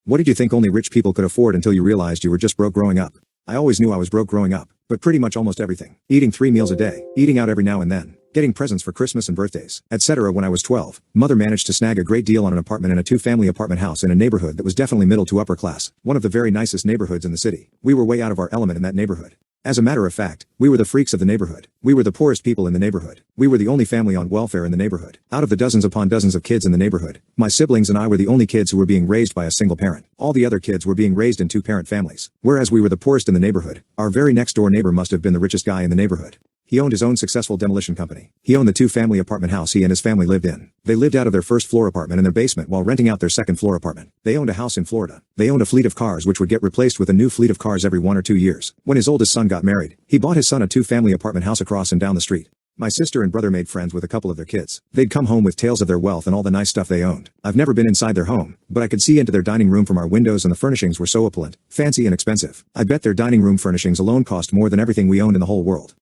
What did you think only rich people could afford until you realized you were just broke growing up? I always knew I was broke growing up, but pretty much almost everything. Eating 3 meals a day, eating out every now and then, getting presents for Christmas and birthdays, etc. When I was 12, mother managed to snag a great deal on an apartment in a 2-family apartment house in a neighborhood that was definitely middle to upper class, one of the very nicest neighborhoods in the city. We were way out of our element in that neighborhood. As a matter of fact, we were the freaks of the neighborhood. We were the poorest people in the neighborhood. We were the only family on welfare in the neighborhood. Out of the dozens upon dozens of kids in the neighborhood, my siblings and I were the only kids who were being raised by a single parent. All the other kids were being raised in 2-parent families. Whereas we were the poorest in the neighborhood, our very next door neighbor must have been the richest guy in the neighborhood. He owned his own successful demolition company. He owned the 2-family apartment house he and his family lived in. They lived out of their first-floor apartment in their basement while renting out their second-floor apartment. They owned a house in Florida. They owned a fleet of cars which would get replaced with a new fleet of cars every 1 or 2 years. When his oldest son got married, he bought his son a 2-family apartment house across and down the street. My sister and brother made friends with a couple of their kids. They'd come home with tales of their wealth and all the nice stuff they owned. I've never been inside their home, but I could see into their dining room from our windows, and the furnishings were so opulent, fancy and expensive. I bet their dining room furnishings alone cost more than everything we owned in the whole world.